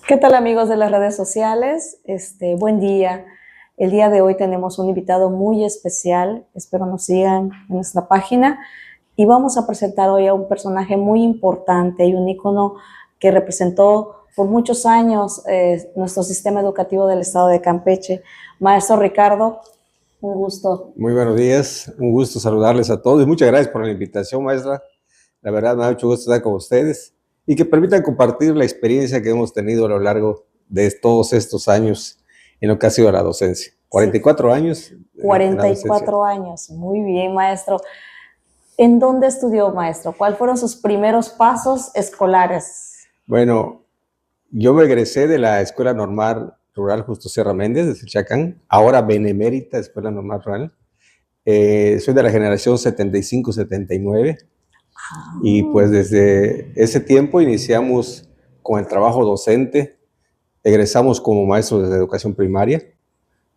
¿Qué tal, amigos de las redes sociales? Buen día. El día de hoy tenemos un invitado muy especial. Espero nos sigan en nuestra página. Y vamos a presentar hoy a un personaje muy importante y un ícono que representó por muchos años nuestro sistema educativo del estado de Campeche. Maestro Ricardo, un gusto. Muy buenos días, un gusto saludarles a todos y muchas gracias por la invitación, maestra. La verdad me da mucho gusto estar con ustedes y que permitan compartir la experiencia que hemos tenido a lo largo de todos estos años en lo que ha sido la docencia. 44 años. 44 años, muy bien, maestro. ¿En dónde estudió, maestro? ¿Cuáles fueron sus primeros pasos escolares? Bueno, yo me egresé de la Escuela Normal Rural Justo Sierra Méndez, de Chacán, ahora benemérita Escuela Normal Rural. Soy de la generación 75-79. Y pues desde ese tiempo iniciamos con el trabajo docente, egresamos como maestros de educación primaria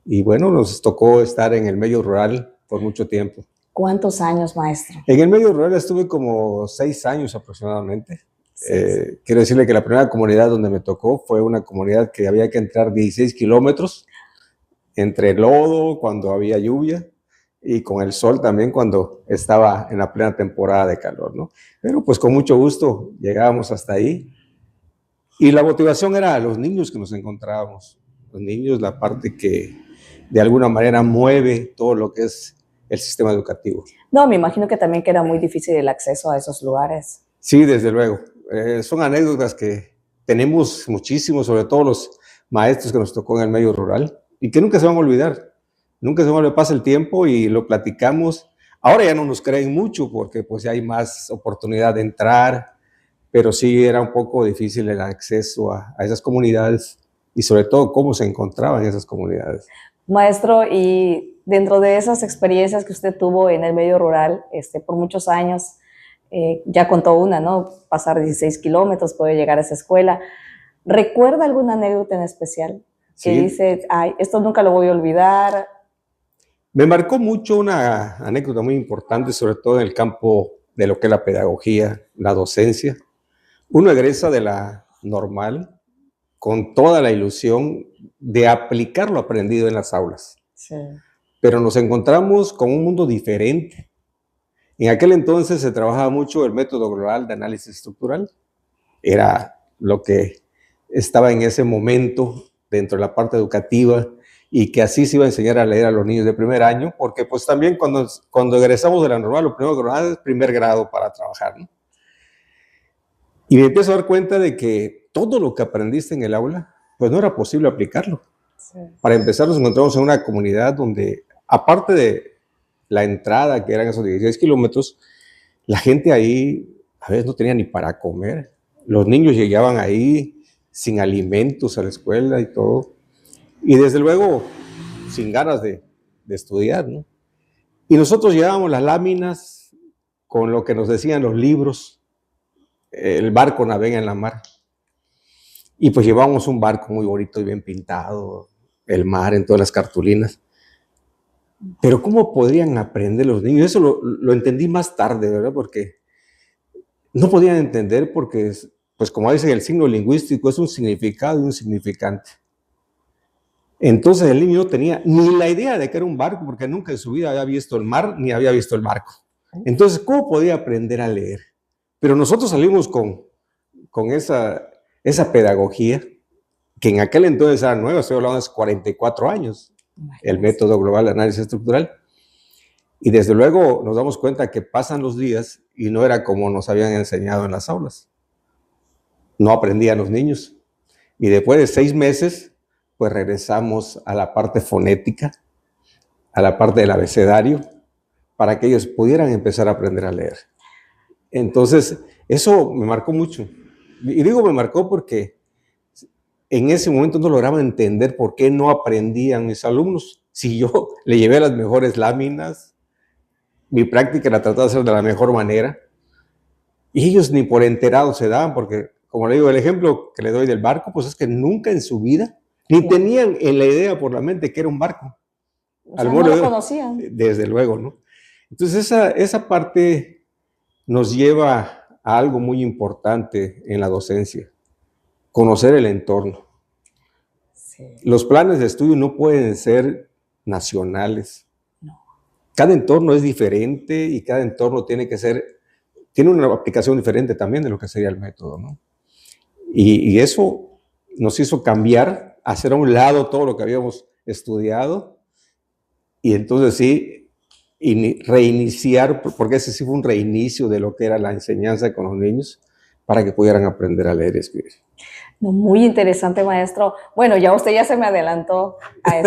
y bueno, nos tocó estar en el medio rural por mucho tiempo. ¿Cuántos años, maestro? En el medio rural estuve como 6 años aproximadamente. Quiero decirle que la primera comunidad donde me tocó fue una comunidad que había que entrar 16 kilómetros entre lodo cuando había lluvia y con el sol también cuando estaba en la plena temporada de calor, ¿no? Pero pues con mucho gusto llegábamos hasta ahí. Y la motivación era los niños que nos encontrábamos. Los niños, la parte que de alguna manera mueve todo lo que es el sistema educativo. No, me imagino que también que era muy difícil el acceso a esos lugares. Sí, desde luego. Son anécdotas que tenemos muchísimo, sobre todo los maestros que nos tocó en el medio rural y que nunca se van a olvidar. Nunca se me pasa el tiempo y lo platicamos. Ahora ya no nos creen mucho porque pues ya hay más oportunidad de entrar, pero sí era un poco difícil el acceso a esas comunidades y sobre todo cómo se encontraban esas comunidades. Maestro, y dentro de esas experiencias que usted tuvo en el medio rural por muchos años, ya contó una, ¿no? Pasar 16 kilómetros, poder llegar a esa escuela. ¿Recuerda alguna anécdota en especial que dice, ay, esto nunca lo voy a olvidar? Me marcó mucho una anécdota muy importante, sobre todo en el campo de lo que es la pedagogía, la docencia. Uno egresa de la normal con toda la ilusión de aplicar lo aprendido en las aulas. Sí. Pero nos encontramos con un mundo diferente. En aquel entonces se trabajaba mucho el método global de análisis estructural. Era lo que estaba en ese momento dentro de la parte educativa, y que así se iba a enseñar a leer a los niños de primer año, porque pues también cuando egresamos de la normal, lo primero que nos dan es primer grado para trabajar, ¿no? Y me empiezo a dar cuenta de que todo lo que aprendiste en el aula, pues no era posible aplicarlo. Sí. Para empezar, nos encontramos en una comunidad donde, aparte de la entrada, que eran esos 16 kilómetros, la gente ahí a veces no tenía ni para comer. Los niños llegaban ahí sin alimentos a la escuela y todo. Y desde luego, sin ganas de estudiar, ¿no? Y nosotros llevábamos las láminas con lo que nos decían los libros, el barco navega en la mar. Y pues llevábamos un barco muy bonito y bien pintado, el mar en todas las cartulinas. Pero ¿cómo podrían aprender los niños? Eso lo entendí más tarde, ¿verdad? Porque no podían entender porque, pues como dicen, el signo lingüístico es un significado y un significante. Entonces el niño no tenía ni la idea de que era un barco, porque nunca en su vida había visto el mar ni había visto el barco. Entonces, ¿cómo podía aprender a leer? Pero nosotros salimos con esa pedagogía, que en aquel entonces era nueva, estoy hablando de hace 44 años, el método global de análisis estructural. Y desde luego nos damos cuenta que pasan los días y no era como nos habían enseñado en las aulas. No aprendían los niños. Y después de 6 meses, pues regresamos a la parte fonética, a la parte del abecedario, para que ellos pudieran empezar a aprender a leer. Entonces, Eso me marcó mucho. Y digo me marcó porque en ese momento no lograba entender por qué no aprendían mis alumnos. Si yo le llevé las mejores láminas, mi práctica la trataba de hacer de la mejor manera, y ellos ni por enterados se daban, porque, como le digo, el ejemplo que le doy del barco, pues es que nunca en su vida, ni tenían en la idea por la mente que era un barco. O sea, no lo conocían. Desde luego, ¿no? Entonces esa parte nos lleva a algo muy importante en la docencia, conocer el entorno. Sí. Los planes de estudio no pueden ser nacionales. No. Cada entorno es diferente y cada entorno tiene una aplicación diferente también de lo que sería el método, ¿no? Y eso nos hizo cambiar, hacer a un lado todo lo que habíamos estudiado, y entonces sí, reiniciar, porque ese sí fue un reinicio de lo que era la enseñanza con los niños, para que pudieran aprender a leer y escribir. Muy interesante, maestro. Bueno, usted ya se me adelantó a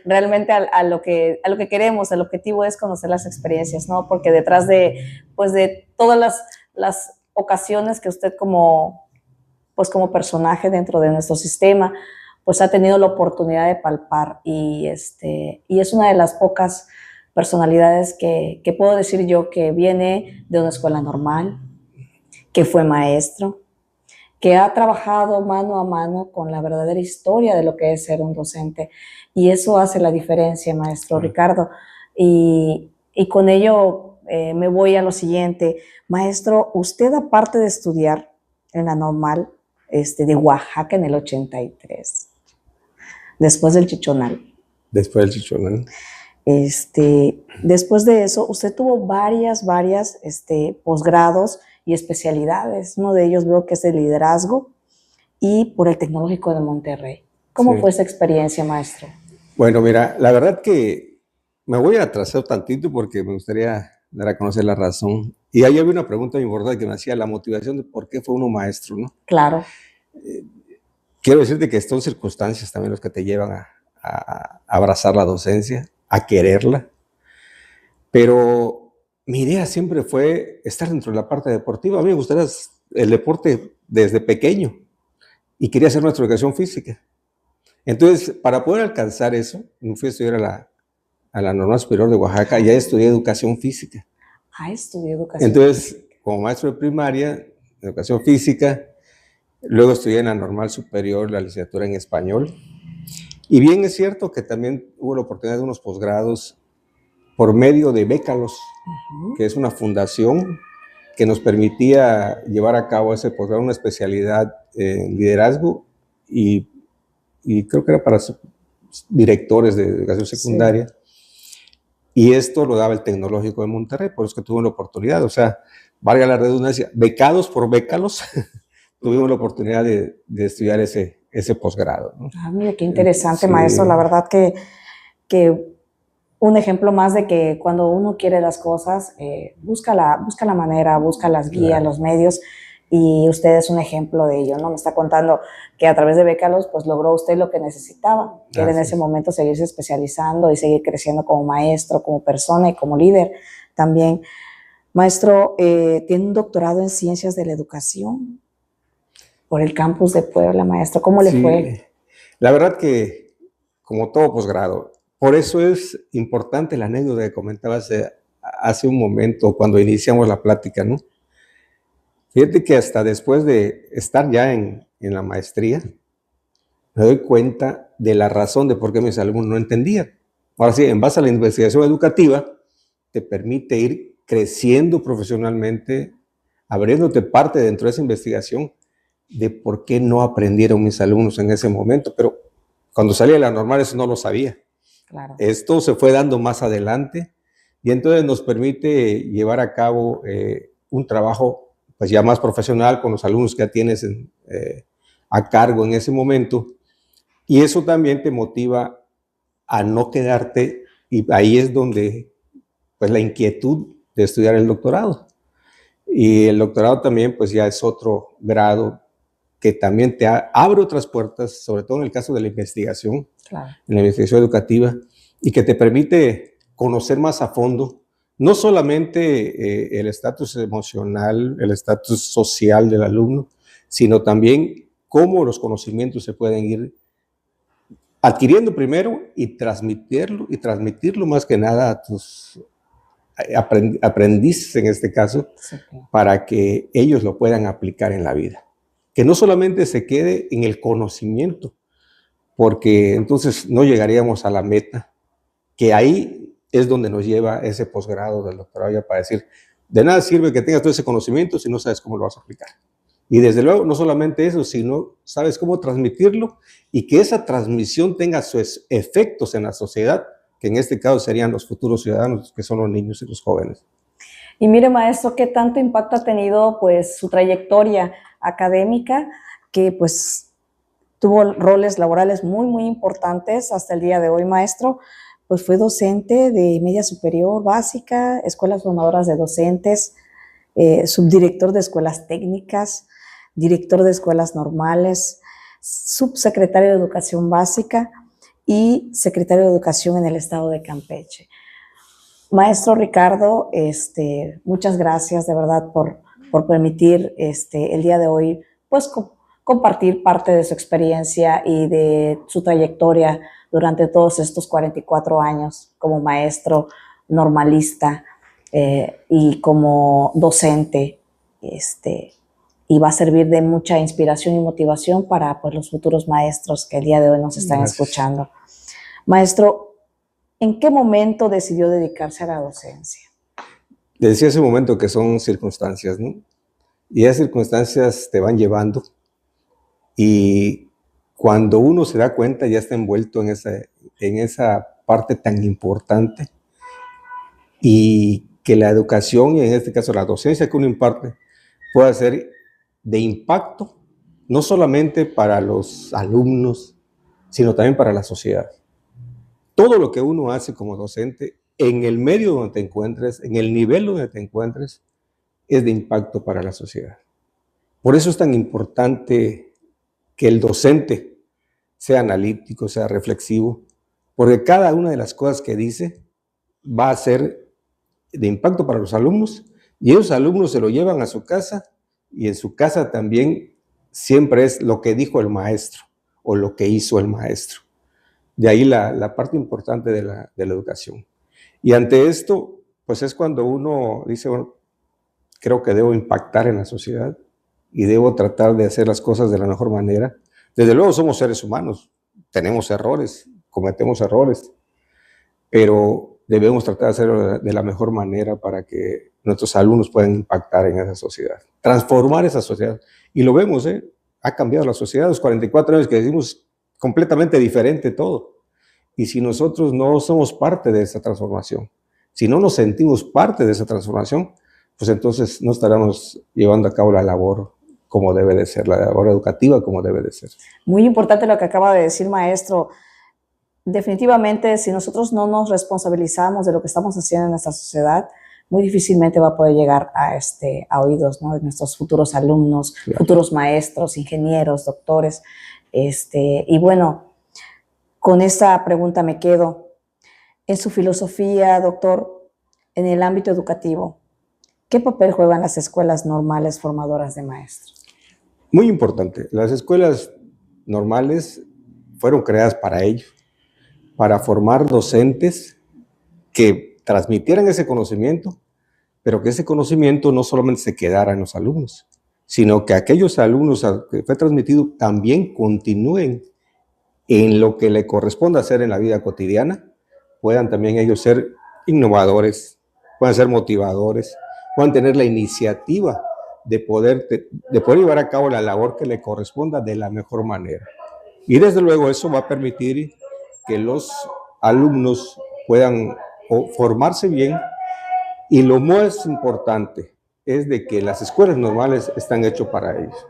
realmente a lo que queremos. El objetivo es conocer las experiencias, ¿no? Porque detrás de todas las ocasiones que usted como personaje dentro de nuestro sistema, pues ha tenido la oportunidad de palpar, y es una de las pocas personalidades que puedo decir yo que viene de una escuela normal, que fue maestro, que ha trabajado mano a mano con la verdadera historia de lo que es ser un docente, y eso hace la diferencia, maestro Ricardo. Y con ello me voy a lo siguiente. Maestro, usted, aparte de estudiar en la normal de Oaxaca en el 83, después del Chichonal. Después del Chichonal. Después de eso, usted tuvo varias posgrados y especialidades. Uno de ellos veo que es de liderazgo, y por el Tecnológico de Monterrey. ¿Cómo fue esa experiencia, maestro? Bueno, mira, la verdad que me voy a atrasar tantito porque me gustaría dar a conocer la razón. Y ahí había una pregunta muy importante que me hacía, la motivación de por qué fue uno maestro, ¿no? Claro. Quiero decirte que son circunstancias también las que te llevan a abrazar la docencia, a quererla. Pero mi idea siempre fue estar dentro de la parte deportiva. A mí me gustaría el deporte desde pequeño y quería hacer nuestra educación física. Entonces, para poder alcanzar eso, me fui a estudiar a la Normal Superior de Oaxaca, y ya estudié educación física. Estudié educación Entonces, física. Como maestro de primaria, educación física, luego estudié en la Normal Superior la licenciatura en español. Y bien es cierto que también hubo la oportunidad de unos posgrados por medio de Bécalos, que es una fundación que nos permitía llevar a cabo ese posgrado, una especialidad en liderazgo, y creo que era para directores de educación secundaria. Sí. Y esto lo daba el Tecnológico de Monterrey, por eso que tuve la oportunidad, o sea, valga la redundancia, becados por Bécalos, tuvimos la oportunidad de estudiar ese posgrado, ¿no? Mira, qué interesante, sí, maestro. La verdad que un ejemplo más de que cuando uno quiere las cosas, busca la manera, busca las guías, claro, los medios, y usted es un ejemplo de ello, ¿no? Me está contando que a través de Bécalos, pues logró usted lo que necesitaba, que era en ese momento seguirse especializando y seguir creciendo como maestro, como persona y como líder también. Maestro, tiene un doctorado en Ciencias de la Educación por el campus de Puebla, maestro. ¿Cómo le fue? La verdad que, como todo posgrado, por eso es importante la anécdota que comentabas hace un momento cuando iniciamos la plática, ¿no? Fíjate que hasta después de estar ya en la maestría, me doy cuenta de la razón de por qué mis alumnos no entendían. Ahora sí, en base a la investigación educativa, te permite ir creciendo profesionalmente, abriéndote parte dentro de esa investigación de por qué no aprendieron mis alumnos en ese momento. Pero cuando salí de la normal eso no lo sabía. Claro. Esto se fue dando más adelante, y entonces nos permite llevar a cabo un trabajo pues ya más profesional con los alumnos que ya tienes a cargo en ese momento, y eso también te motiva a no quedarte, y ahí es donde pues la inquietud de estudiar el doctorado. Y el doctorado también pues ya es otro grado que también te abre otras puertas, sobre todo en el caso de la investigación, claro, en la investigación educativa, y que te permite conocer más a fondo no solamente el estatus emocional, el estatus social del alumno, sino también cómo los conocimientos se pueden ir adquiriendo primero y transmitirlo más que nada a tus aprendices en este caso, Sí, claro. para que ellos lo puedan aplicar en la vida. Que no solamente se quede en el conocimiento, porque entonces no llegaríamos a la meta, que ahí es donde nos lleva ese posgrado del doctorado ya para decir, de nada sirve que tengas todo ese conocimiento si no sabes cómo lo vas a aplicar. Y desde luego, no solamente eso, sino sabes cómo transmitirlo y que esa transmisión tenga sus efectos en la sociedad, que en este caso serían los futuros ciudadanos, que son los niños y los jóvenes. Y mire, maestro, qué tanto impacto ha tenido pues su trayectoria académica, que pues tuvo roles laborales muy importantes hasta el día de hoy, maestro. Pues fue docente de media superior, básica, escuelas formadoras de docentes, subdirector de escuelas técnicas, director de escuelas normales, subsecretario de educación básica y secretario de educación en el estado de Campeche. Maestro Ricardo, muchas gracias de verdad por permitir el día de hoy pues compartir parte de su experiencia y de su trayectoria durante todos estos 44 años como maestro normalista y como docente. Y va a servir de mucha inspiración y motivación para pues, los futuros maestros que el día de hoy nos están escuchando. Maestro, ¿en qué momento decidió dedicarse a la docencia? Le decía hace un momento que son circunstancias, ¿no? Y esas circunstancias te van llevando y cuando uno se da cuenta ya está envuelto en esa parte tan importante y que la educación, y en este caso la docencia que uno imparte, pueda ser de impacto, no solamente para los alumnos, sino también para la sociedad. Todo lo que uno hace como docente, en el medio donde te encuentres, en el nivel donde te encuentres, es de impacto para la sociedad. Por eso es tan importante que el docente sea analítico, sea reflexivo, porque cada una de las cosas que dice va a ser de impacto para los alumnos y esos alumnos se lo llevan a su casa y en su casa también siempre es lo que dijo el maestro o lo que hizo el maestro. De ahí la parte importante de la educación. Y ante esto, pues es cuando uno dice, bueno, creo que debo impactar en la sociedad y debo tratar de hacer las cosas de la mejor manera. Desde luego somos seres humanos, tenemos errores, cometemos errores, pero debemos tratar de hacerlo de la mejor manera para que nuestros alumnos puedan impactar en esa sociedad, transformar esa sociedad. Y lo vemos, ha cambiado la sociedad, los 44 años que decimos completamente diferente todo. Y si nosotros no somos parte de esa transformación, si no nos sentimos parte de esa transformación, pues entonces no estaremos llevando a cabo la labor como debe de ser, la labor educativa como debe de ser. Muy importante lo que acaba de decir, maestro. Definitivamente, si nosotros no nos responsabilizamos de lo que estamos haciendo en nuestra sociedad, muy difícilmente va a poder llegar a oídos, ¿no?, de nuestros futuros alumnos, claro, futuros maestros, ingenieros, doctores. Y bueno, con esta pregunta me quedo. En su filosofía, doctor, en el ámbito educativo, ¿qué papel juegan las escuelas normales formadoras de maestros? Muy importante. Las escuelas normales fueron creadas para ello, para formar docentes que transmitieran ese conocimiento, pero que ese conocimiento no solamente se quedara en los alumnos, sino que aquellos alumnos a que fue transmitido también continúen en lo que le corresponde hacer en la vida cotidiana, puedan también ellos ser innovadores, puedan ser motivadores, puedan tener la iniciativa de poder llevar a cabo la labor que le corresponda de la mejor manera. Y desde luego eso va a permitir que los alumnos puedan formarse bien y lo más importante es de que las escuelas normales están hechas para ellos.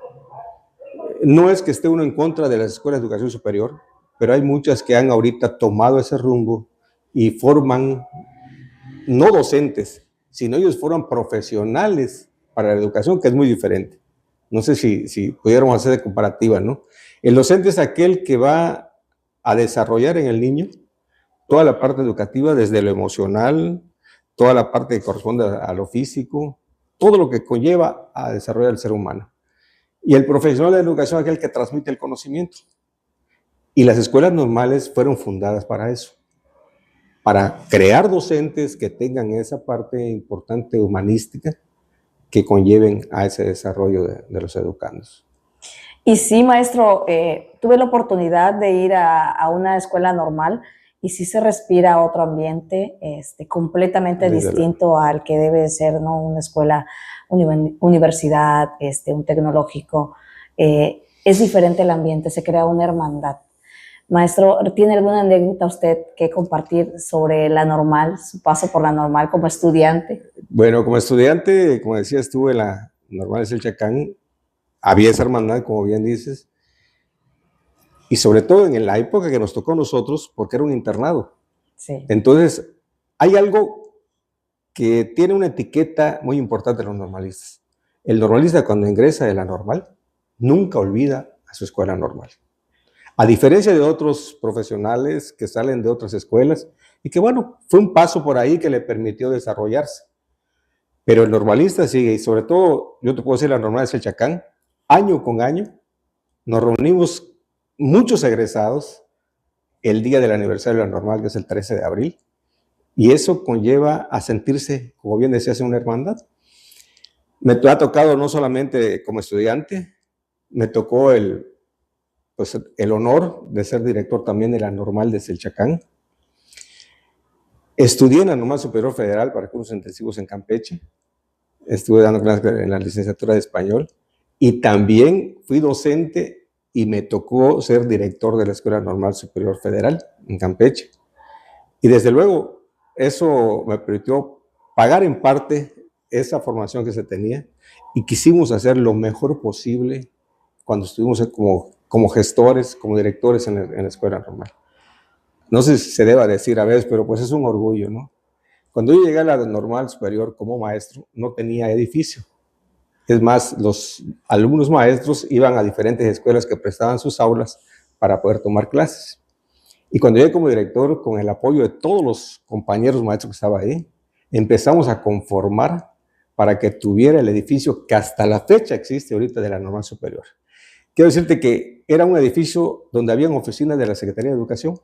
No es que esté uno en contra de las escuelas de educación superior, pero hay muchas que han ahorita tomado ese rumbo y forman no docentes, sino ellos forman profesionales para la educación, que es muy diferente. No sé si pudiéramos hacer de comparativa, ¿no? El docente es aquel que va a desarrollar en el niño toda la parte educativa, desde lo emocional, toda la parte que corresponde a lo físico, todo lo que conlleva a desarrollar el ser humano. Y el profesional de la educación es aquel que transmite el conocimiento. Y las escuelas normales fueron fundadas para eso, para crear docentes que tengan esa parte importante humanística que conlleven a ese desarrollo de los educandos. Y sí, maestro, tuve la oportunidad de ir a una escuela normal y sí se respira otro ambiente completamente distinto al que debe ser, ¿no? Una escuela, universidad, un tecnológico. Es diferente el ambiente, se crea una hermandad. Maestro, ¿tiene alguna anécdota usted que compartir sobre la normal, su paso por la normal como estudiante? Bueno, como estudiante, como decía, estuve en la normal de Selchacán, había esa hermandad, como bien dices, y sobre todo en la época que nos tocó a nosotros, porque era un internado. Sí. Entonces, hay algo que tiene una etiqueta muy importante en los normalistas. El normalista, cuando ingresa de la normal, nunca olvida a su escuela normal. A diferencia de otros profesionales que salen de otras escuelas y que, bueno, fue un paso por ahí que le permitió desarrollarse. Pero el normalista sigue, y sobre todo, yo te puedo decir, la normal de Selchacán, año con año, nos reunimos muchos egresados el día del aniversario de la normal, que es el 13 de abril, y eso conlleva a sentirse, como bien decías, en una hermandad. Me ha tocado no solamente como estudiante, me tocó el honor de ser director también de la normal de Selchacán. Estudié en la Normal Superior Federal para cursos intensivos en Campeche. Estuve dando clases en la licenciatura de español y también fui docente y me tocó ser director de la Escuela Normal Superior Federal en Campeche. Y desde luego, eso me permitió pagar en parte esa formación que se tenía y quisimos hacer lo mejor posible cuando estuvimos como gestores, como directores en la Escuela Normal. No sé si se deba decir a veces, pero pues es un orgullo, ¿no? Cuando yo llegué a la Normal Superior como maestro, no tenía edificio. Es más, los alumnos maestros iban a diferentes escuelas que prestaban sus aulas para poder tomar clases. Y cuando llegué como director, con el apoyo de todos los compañeros maestros que estaban ahí, empezamos a conformar para que tuviera el edificio que hasta la fecha existe ahorita de la Normal Superior. Quiero decirte que era un edificio donde habían oficinas de la Secretaría de Educación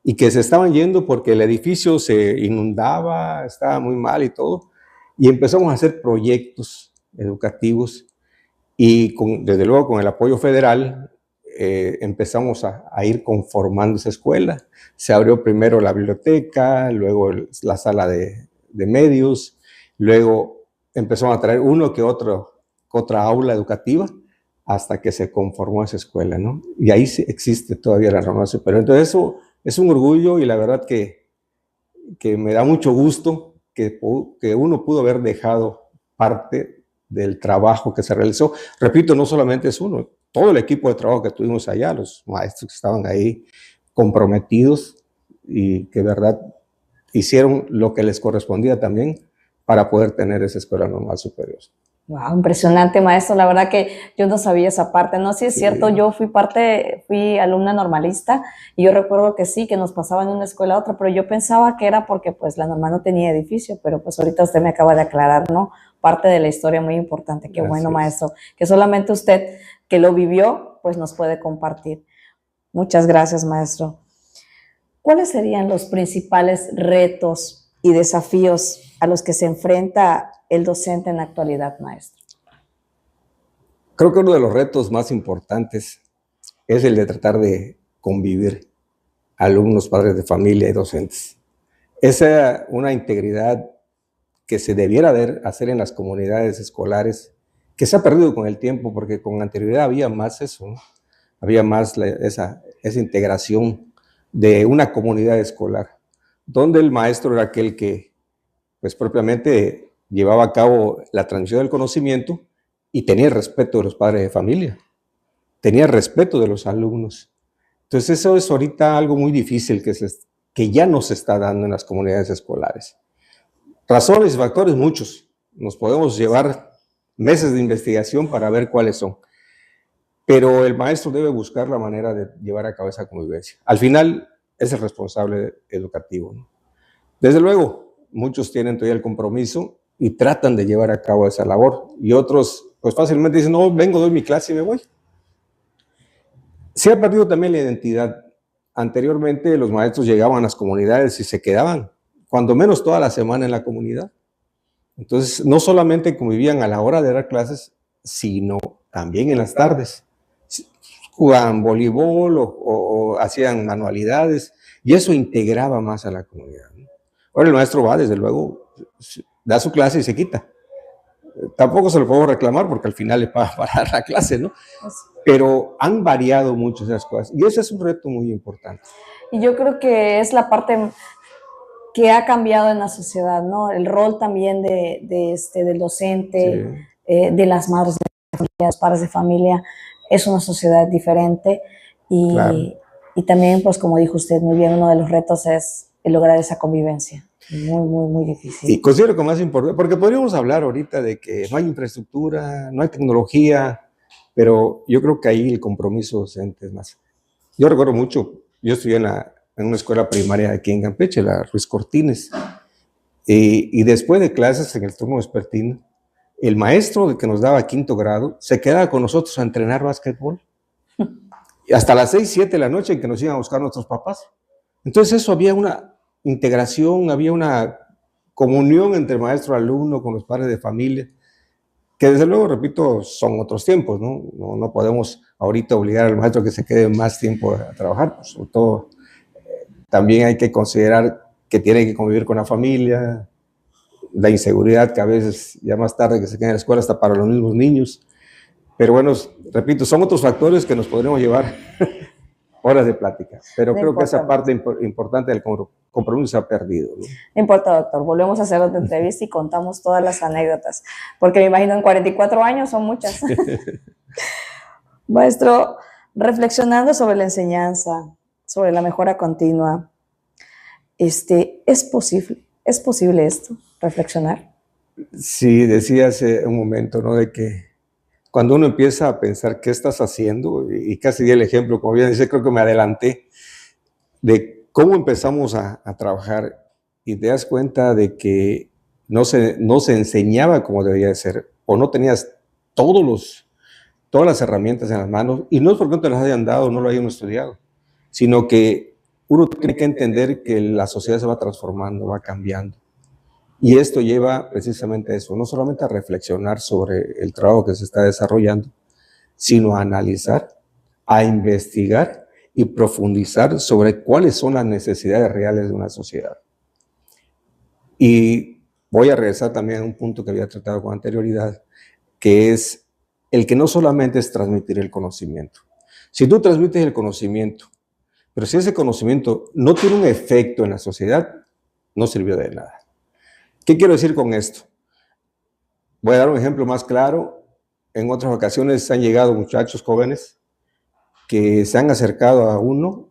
y que se estaban yendo porque el edificio se inundaba, estaba muy mal y todo. Y empezamos a hacer proyectos educativos y desde luego con el apoyo federal empezamos a ir conformando esa escuela. Se abrió primero la biblioteca, luego la sala de medios, luego empezamos a traer uno que otra aula educativa hasta que se conformó esa escuela, ¿no? Y ahí existe todavía la Normal Superior. Entonces eso es un orgullo y la verdad que me da mucho gusto que uno pudo haber dejado parte del trabajo que se realizó. Repito, no solamente es uno, todo el equipo de trabajo que tuvimos allá, los maestros que estaban ahí comprometidos y que de verdad hicieron lo que les correspondía también para poder tener esa Escuela Normal Superior. Wow, impresionante, maestro. La verdad que yo no sabía esa parte. No, sí es cierto, yo fui alumna normalista y yo recuerdo que sí, que nos pasaban de una escuela a otra, pero yo pensaba que era porque pues la normal no tenía edificio, pero pues ahorita usted me acaba de aclarar, ¿no? Parte de la historia muy importante. Qué bueno, maestro, que solamente usted que lo vivió, pues nos puede compartir. Muchas gracias, maestro. ¿Cuáles serían los principales retos y desafíos a los que se enfrenta el docente en la actualidad, maestro? Creo que uno de los retos más importantes es el de tratar de convivir alumnos, padres de familia y docentes. Esa es una integridad que se debiera hacer en las comunidades escolares, que se ha perdido con el tiempo, porque con anterioridad había más eso, ¿no? Había más esa integración de una comunidad escolar, donde el maestro era aquel que, pues propiamente llevaba a cabo la transmisión del conocimiento y tenía el respeto de los padres de familia, tenía el respeto de los alumnos. Entonces eso es ahorita algo muy difícil que ya no se está dando en las comunidades escolares. Razones y factores muchos. Nos podemos llevar meses de investigación para ver cuáles son. Pero el maestro debe buscar la manera de llevar a cabo esa convivencia. Al final es el responsable educativo, ¿no? Desde luego, muchos tienen todavía el compromiso y tratan de llevar a cabo esa labor. Y otros, pues fácilmente dicen, no, vengo, doy mi clase y me voy. Se ha perdido también la identidad. Anteriormente los maestros llegaban a las comunidades y se quedaban, cuando menos toda la semana en la comunidad. Entonces, no solamente convivían a la hora de dar clases, sino también en las tardes. Jugaban voleibol o hacían manualidades y eso integraba más a la comunidad. Ahora el maestro va, desde luego, da su clase y se quita. Tampoco se lo puedo reclamar porque al final le paga para dar la clase, ¿no? Pero han variado mucho esas cosas y ese es un reto muy importante. Y yo creo que es la parte que ha cambiado en la sociedad, ¿no? El rol también del docente, sí, de las madres de familia, los padres de familia, es una sociedad diferente y, claro, y también, pues como dijo usted muy bien, uno de los retos es el lograr esa convivencia. Muy, muy, muy difícil. Y considero que más importante, porque podríamos hablar ahorita de que no hay infraestructura, no hay tecnología, pero yo creo que ahí el compromiso docente es más. Yo recuerdo mucho, yo estudié en una escuela primaria aquí en Campeche, la Ruiz Cortines, y después de clases en el turno vespertino, el maestro que nos daba quinto grado se quedaba con nosotros a entrenar básquetbol, y hasta las 6, 7 de la noche en que nos iban a buscar nuestros papás. Entonces eso había una integración, había una comunión entre maestro y alumno con los padres de familia, que desde luego, repito, son otros tiempos, ¿no? No podemos ahorita obligar al maestro a que se quede más tiempo a trabajar, pues, sobre todo también hay que considerar que tiene que convivir con la familia, la inseguridad que a veces ya más tarde que se queda en la escuela hasta para los mismos niños, pero bueno, repito, son otros factores que nos podremos llevar horas de plática, pero creo que esa parte importante del compromiso se ha perdido, ¿no? No importa, doctor, volvemos a hacer otra entrevista y contamos todas las anécdotas, porque me imagino en 44 años son muchas. Maestro, reflexionando sobre la enseñanza, sobre la mejora continua, ¿es posible esto, reflexionar? Sí, decía hace un momento, ¿no? De que cuando uno empieza a pensar qué estás haciendo, y casi di el ejemplo, como bien dice, creo que me adelanté, de cómo empezamos a trabajar y te das cuenta de que no se enseñaba como debía de ser, o no tenías todas las herramientas en las manos, y no es porque no te las hayan dado o no lo hayan estudiado, sino que uno tiene que entender que la sociedad se va transformando, va cambiando. Y esto lleva precisamente a eso, no solamente a reflexionar sobre el trabajo que se está desarrollando, sino a analizar, a investigar y profundizar sobre cuáles son las necesidades reales de una sociedad. Y voy a regresar también a un punto que había tratado con anterioridad, que es el que no solamente es transmitir el conocimiento. Si tú transmites el conocimiento, pero si ese conocimiento no tiene un efecto en la sociedad, no sirvió de nada. ¿Qué quiero decir con esto? Voy a dar un ejemplo más claro. En otras ocasiones han llegado muchachos jóvenes que se han acercado a uno,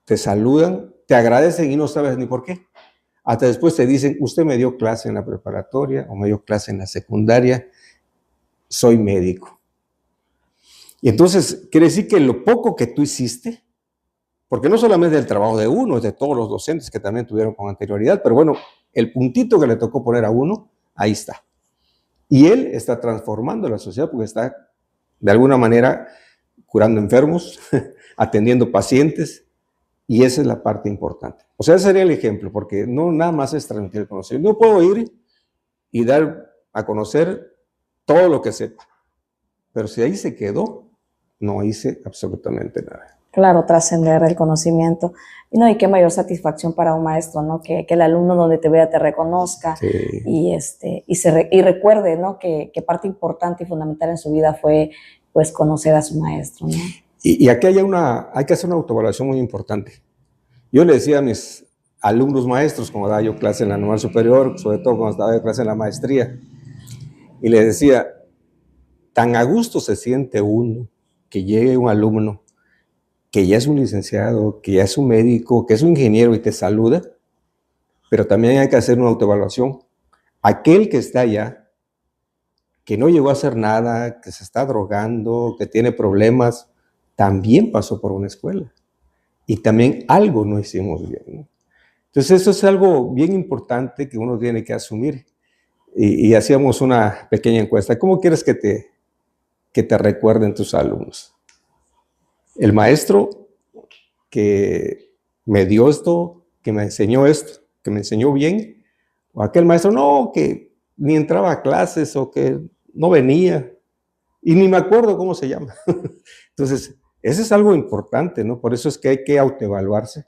te saludan, te agradecen y no sabes ni por qué. Hasta después te dicen, usted me dio clase en la preparatoria o me dio clase en la secundaria, soy médico. Y entonces quiere decir que lo poco que tú hiciste, porque no solamente del trabajo de uno, es de todos los docentes que también tuvieron con anterioridad, pero bueno, el puntito que le tocó poner a uno, ahí está. Y él está transformando la sociedad porque está, de alguna manera, curando enfermos, atendiendo pacientes, y esa es la parte importante. O sea, ese sería el ejemplo, porque no nada más es transmitir el conocimiento. No puedo ir y dar a conocer todo lo que sepa, pero si ahí se quedó, no hice absolutamente nada. Claro, trascender el conocimiento. No, y qué mayor satisfacción para un maestro, ¿no? Que el alumno donde te vea te reconozca, sí, y recuerde, ¿no? Que parte importante y fundamental en su vida fue, pues, conocer a su maestro, ¿no? Y aquí hay que hacer una autoevaluación muy importante. Yo le decía a mis alumnos maestros, como daba yo clase en la normal superior, sobre todo cuando estaba de clase en la maestría, y les decía, tan a gusto se siente uno que llegue un alumno que ya es un licenciado, que ya es un médico, que es un ingeniero y te saluda, pero también hay que hacer una autoevaluación. Aquel que está allá, que no llegó a hacer nada, que se está drogando, que tiene problemas, también pasó por una escuela y también algo no hicimos bien, ¿no? Entonces eso es algo bien importante que uno tiene que asumir. Y hacíamos una pequeña encuesta. ¿Cómo quieres que te recuerden tus alumnos? ¿El maestro que me dio esto, que me enseñó esto, que me enseñó bien? ¿O aquel maestro no, que ni entraba a clases o que no venía y ni me acuerdo cómo se llama? Entonces, eso es algo importante, ¿no? Por eso es que hay que autoevaluarse.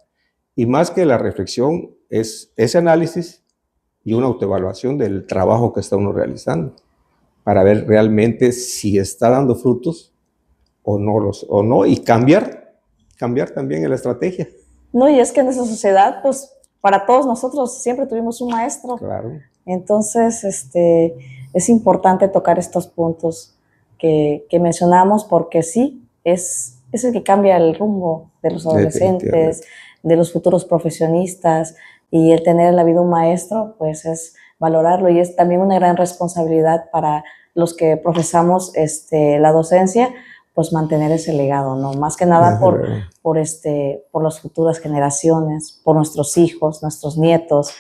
Y más que la reflexión, es ese análisis y una autoevaluación del trabajo que está uno realizando para ver realmente si está dando frutos o no, y cambiar también la estrategia. No, y es que en esa sociedad, pues para todos nosotros siempre tuvimos un maestro. Claro. Entonces, es importante tocar estos puntos que mencionamos porque sí, es el que cambia el rumbo de los adolescentes, de los futuros profesionistas, y el tener en la vida un maestro, pues es valorarlo, y es también una gran responsabilidad para los que profesamos la docencia, pues mantener ese legado, ¿no? Más que nada por las futuras generaciones, por nuestros hijos, nuestros nietos,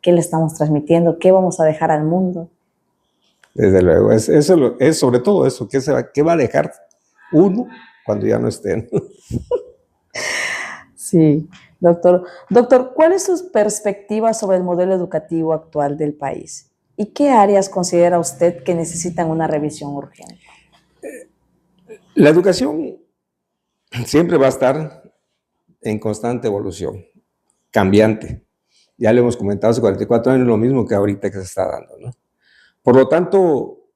qué le estamos transmitiendo, qué vamos a dejar al mundo. Desde luego, es sobre todo eso, qué va a dejar uno cuando ya no estén. Sí, doctor. Doctor, ¿cuál es su perspectiva sobre el modelo educativo actual del país? ¿Y qué áreas considera usted que necesitan una revisión urgente? La educación siempre va a estar en constante evolución, cambiante. Ya le hemos comentado hace 44 años lo mismo que ahorita que se está dando, ¿no? Por lo tanto,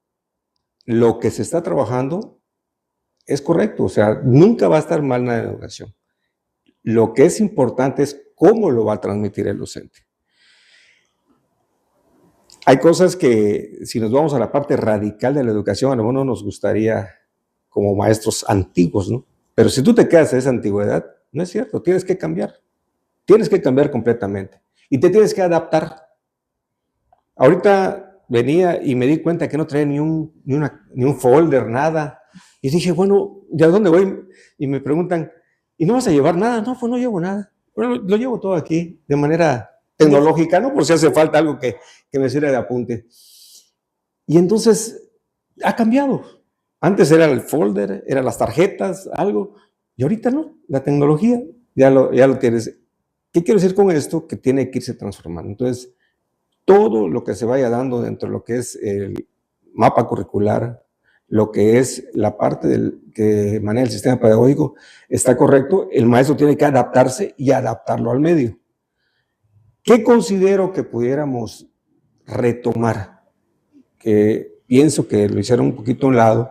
lo que se está trabajando es correcto, o sea, nunca va a estar mal en la educación. Lo que es importante es cómo lo va a transmitir el docente. Hay cosas que, si nos vamos a la parte radical de la educación, a lo mejor no nos gustaría como maestros antiguos, ¿no? Pero si tú te quedas en esa antigüedad, no es cierto, tienes que cambiar completamente y te tienes que adaptar. Ahorita venía y me di cuenta que no traía ni un folder, nada. Y dije, bueno, ¿ya dónde voy? Y me preguntan, ¿y no vas a llevar nada? No, pues no llevo nada. Bueno, lo llevo todo aquí de manera tecnológica, ¿no? Por si hace falta algo que me sirva de apunte. Y entonces ha cambiado. Antes era el folder, eran las tarjetas, algo. Y ahorita no, la tecnología ya lo tienes. ¿Qué quiero decir con esto? Que tiene que irse transformando. Entonces, todo lo que se vaya dando dentro de lo que es el mapa curricular, lo que es la parte que maneja el sistema pedagógico, está correcto. El maestro tiene que adaptarse y adaptarlo al medio. ¿Qué considero que pudiéramos retomar? Que pienso que lo hicieron un poquito a un lado,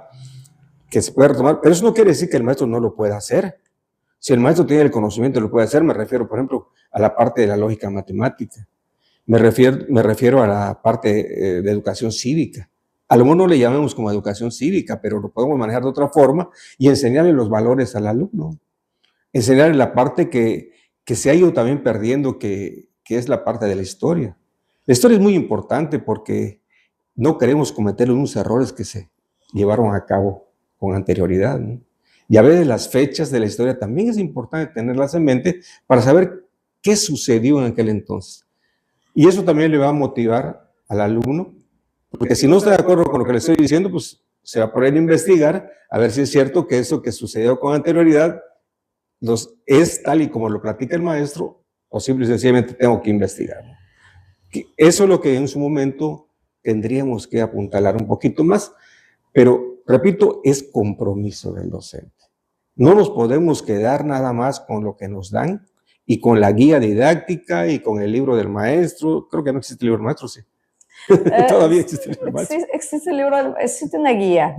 que se puede retomar, pero eso no quiere decir que el maestro no lo pueda hacer. Si el maestro tiene el conocimiento, lo puede hacer. Me refiero, por ejemplo, a la parte de la lógica matemática. Me refiero a la parte de educación cívica. A lo mejor no le llamemos como educación cívica, pero lo podemos manejar de otra forma y enseñarle los valores al alumno. Enseñarle la parte que se ha ido también perdiendo, que es la parte de la historia. La historia es muy importante porque no queremos cometer unos errores que se llevaron a cabo con anterioridad, ¿no? Y a veces las fechas de la historia también es importante tenerlas en mente para saber qué sucedió en aquel entonces. Y eso también le va a motivar al alumno, porque si no está de acuerdo con lo que le estoy diciendo, pues se va a poner a investigar a ver si es cierto que eso que sucedió con anterioridad es tal y como lo platica el maestro, o simple y sencillamente tengo que investigar. Eso es lo que en su momento tendríamos que apuntalar un poquito más, pero repito, es compromiso del docente. No nos podemos quedar nada más con lo que nos dan y con la guía didáctica y con el libro del maestro. Creo que no existe el libro del maestro, sí. Todavía existe el libro del maestro. Existe una guía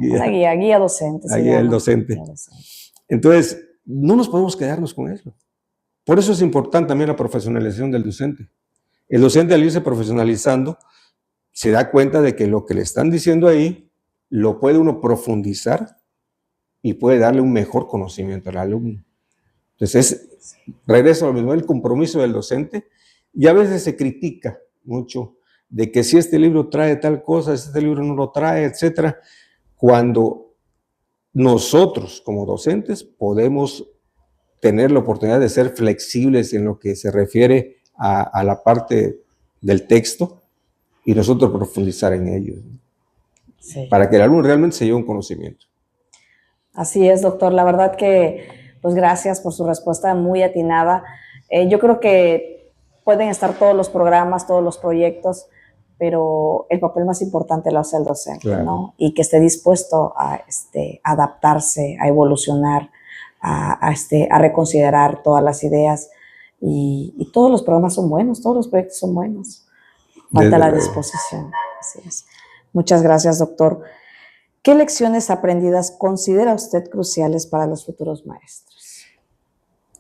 docente. La guía del docente. Entonces, no nos podemos quedarnos con eso. Por eso es importante también la profesionalización del docente. El docente, al irse profesionalizando, se da cuenta de que lo que le están diciendo ahí lo puede uno profundizar y puede darle un mejor conocimiento al alumno. Entonces, regreso a lo mismo, el compromiso del docente, y a veces se critica mucho de que si este libro trae tal cosa, si este libro no lo trae, etcétera, cuando nosotros como docentes podemos tener la oportunidad de ser flexibles en lo que se refiere a la parte del texto y nosotros profundizar en ellos, ¿no? Sí. Para que el alumno realmente se lleve un conocimiento. Así es, doctor. La verdad que, pues gracias por su respuesta muy atinada. Yo creo que pueden estar todos los programas, todos los proyectos, pero el papel más importante lo hace el docente, Claro. ¿no? Y que esté dispuesto a adaptarse, a evolucionar, a reconsiderar todas las ideas. Y todos los programas son buenos, todos los proyectos son buenos. Falta la disposición. Así es. Muchas gracias, doctor. ¿Qué lecciones aprendidas considera usted cruciales para los futuros maestros?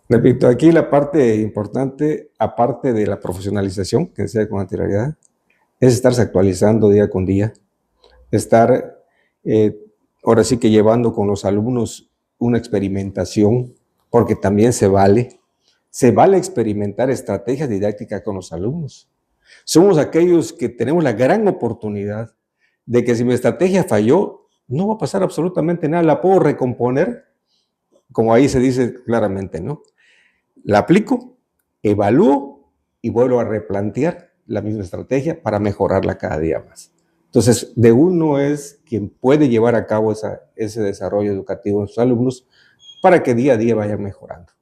Repito, aquí la parte importante, aparte de la profesionalización, que decía con anterioridad, es estarse actualizando día con día, estar ahora sí que llevando con los alumnos una experimentación, porque también se vale experimentar estrategias didácticas con los alumnos. Somos aquellos que tenemos la gran oportunidad de que si mi estrategia falló, no va a pasar absolutamente nada, la puedo recomponer, como ahí se dice claramente, ¿no? La aplico, evalúo y vuelvo a replantear la misma estrategia para mejorarla cada día más. Entonces, de uno es quien puede llevar a cabo ese desarrollo educativo en sus alumnos para que día a día vayan mejorando.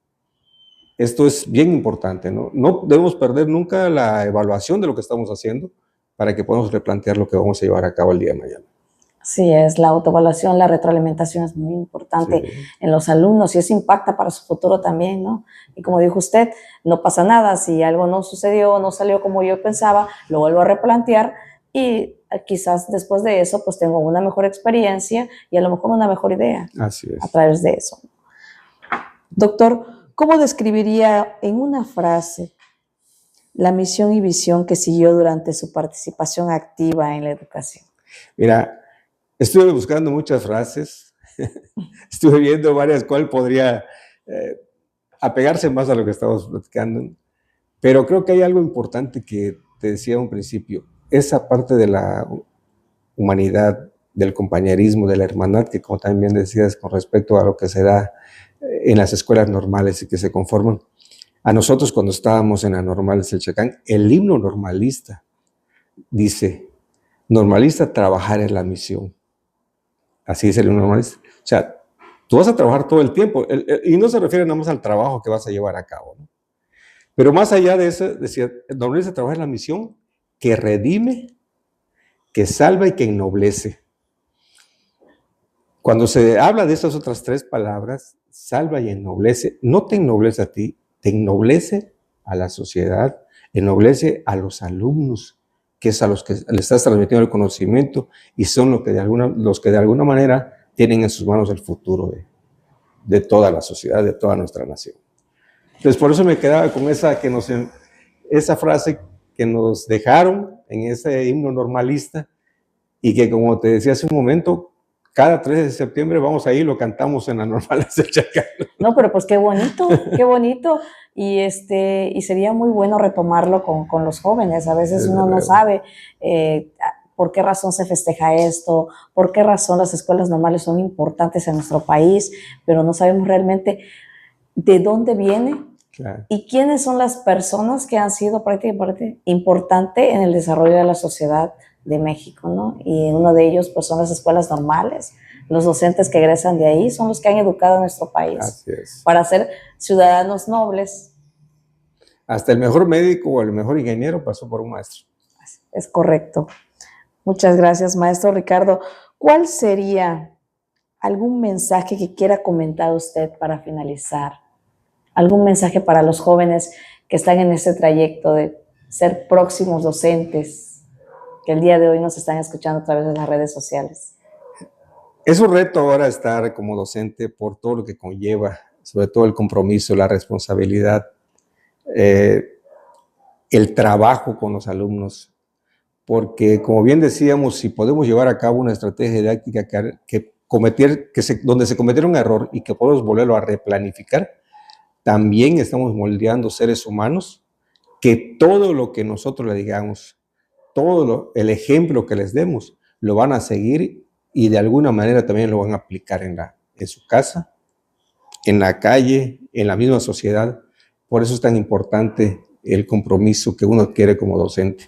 Esto es bien importante, ¿no? No debemos perder nunca la evaluación de lo que estamos haciendo para que podamos replantear lo que vamos a llevar a cabo el día de mañana. Sí, es la autoevaluación, la retroalimentación es muy importante en los alumnos y eso impacta para su futuro también, ¿no? Y como dijo usted, no pasa nada, si algo no sucedió, no salió como yo pensaba, lo vuelvo a replantear y quizás después de eso pues tengo una mejor experiencia y a lo mejor una mejor idea. Así es. A través de eso. Doctor, ¿cómo describiría en una frase la misión y visión que siguió durante su participación activa en la educación? Mira, estuve buscando muchas frases, estuve viendo varias cuál podría apegarse más a lo que estamos platicando, pero creo que hay algo importante que te decía a un principio, esa parte de la humanidad, del compañerismo, de la hermandad, que como también decías con respecto a lo que se da en las escuelas normales y que se conforman. A nosotros cuando estábamos en la normal del Chacán, el himno normalista dice, normalista, trabajar es la misión. Así dice el himno normalista. O sea, tú vas a trabajar todo el tiempo, y no se refiere nada más al trabajo que vas a llevar a cabo, ¿no? Pero más allá de eso, decía, el normalista trabaja en la misión que redime, que salva y que ennoblece. Cuando se habla de esas otras tres palabras, salva y ennoblece, no te ennoblece a ti, te ennoblece a la sociedad, ennoblece a los alumnos, que es a los que le estás transmitiendo el conocimiento y son los que de alguna manera tienen en sus manos el futuro de toda la sociedad, de toda nuestra nación. Entonces, por eso me quedaba con esa frase que nos dejaron en ese himno normalista y que, como te decía hace un momento, cada 3 de septiembre vamos ahí y lo cantamos en la normal del Chacán. No, pero pues qué bonito, qué bonito. Y sería muy bueno retomarlo con los jóvenes. A veces uno no sabe por qué razón se festeja esto, por qué razón las escuelas normales son importantes en nuestro país, pero no sabemos realmente de dónde viene. Claro. Y quiénes son las personas que han sido prácticamente importantes en el desarrollo de la sociedad de México, ¿no? Y uno de ellos pues son las escuelas normales. Los docentes que egresan de ahí son los que han educado a nuestro país para ser ciudadanos nobles. Hasta el mejor médico o el mejor ingeniero pasó por un maestro. Es correcto. Muchas gracias, maestro Ricardo. ¿Cuál sería algún mensaje que quiera comentar usted para finalizar? ¿Algún mensaje para los jóvenes que están en este trayecto de ser próximos docentes, que el día de hoy nos están escuchando a través de las redes sociales? Es un reto ahora estar como docente por todo lo que conlleva, sobre todo el compromiso, la responsabilidad, el trabajo con los alumnos, porque como bien decíamos, si podemos llevar a cabo una estrategia didáctica donde se cometiera un error y que podemos volverlo a replanificar, también estamos moldeando seres humanos que todo lo que nosotros le digamos, el ejemplo que les demos, lo van a seguir y de alguna manera también lo van a aplicar en su casa, en la calle, en la misma sociedad. Por eso es tan importante el compromiso que uno adquiere como docente.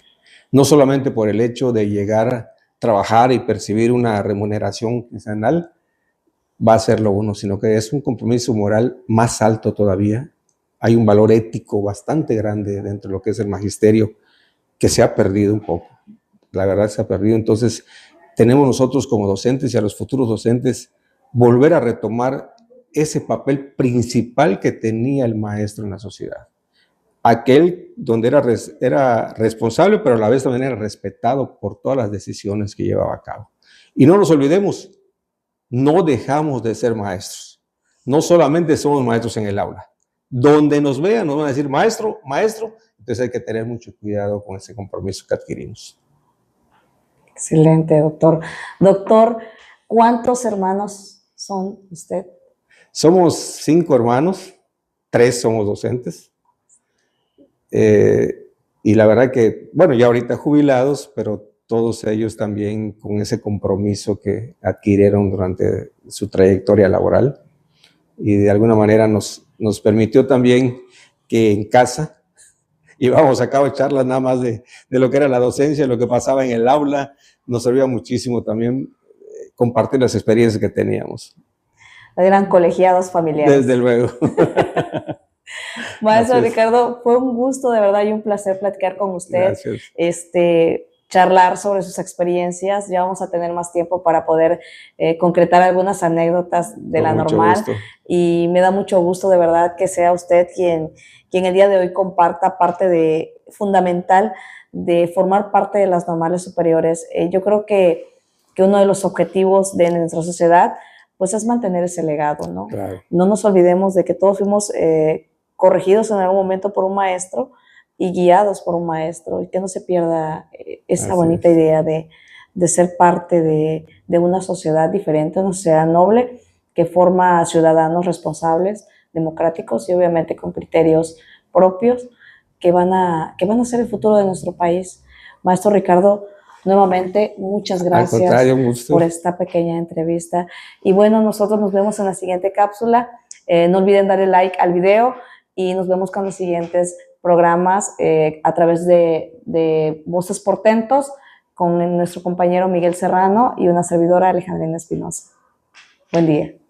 No solamente por el hecho de llegar a trabajar y percibir una remuneración quincenal, va a hacerlo uno, sino que es un compromiso moral más alto todavía. Hay un valor ético bastante grande dentro de lo que es el magisterio, que se ha perdido un poco. La verdad se ha perdido. Entonces, tenemos nosotros como docentes y a los futuros docentes volver a retomar ese papel principal que tenía el maestro en la sociedad. Aquel donde era responsable, pero a la vez también era respetado por todas las decisiones que llevaba a cabo. Y no nos olvidemos, no dejamos de ser maestros. No solamente somos maestros en el aula. Donde nos vean nos van a decir maestro, maestro. Entonces hay que tener mucho cuidado con ese compromiso que adquirimos. Excelente, doctor. Doctor, ¿cuántos hermanos son usted? Somos 5 hermanos, 3 somos docentes. Y la verdad que, bueno, ya ahorita jubilados, pero todos ellos también con ese compromiso que adquirieron durante su trayectoria laboral. Y de alguna manera nos permitió también que en casa llevábamos a cabo charlas nada más de lo que era la docencia, lo que pasaba en el aula. Nos servía muchísimo también compartir las experiencias que teníamos. Eran colegiados familiares. Desde luego. Maestro Ricardo, fue un gusto de verdad y un placer platicar con usted. Gracias. Charlar sobre sus experiencias. Ya vamos a tener más tiempo para poder concretar algunas anécdotas de la normal. Gusto. Y me da mucho gusto de verdad que sea usted quien el día de hoy comparta parte fundamental de formar parte de las normales superiores. Yo creo que uno de los objetivos de nuestra sociedad pues es mantener ese legado, ¿no? Claro. No nos olvidemos de que todos fuimos corregidos en algún momento por un maestro y guiados por un maestro, y que no se pierda esa bonita idea de ser parte de una sociedad diferente, una sociedad noble que forma ciudadanos responsables, democráticos y obviamente con criterios propios que van a ser el futuro de nuestro país. Maestro Ricardo, nuevamente, muchas gracias por esta pequeña entrevista. Y bueno, nosotros nos vemos en la siguiente cápsula. No olviden darle like al video y nos vemos con los siguientes programas a través de Voces Portentos con nuestro compañero Miguel Serrano y una servidora Alejandrina Espinosa. Buen día.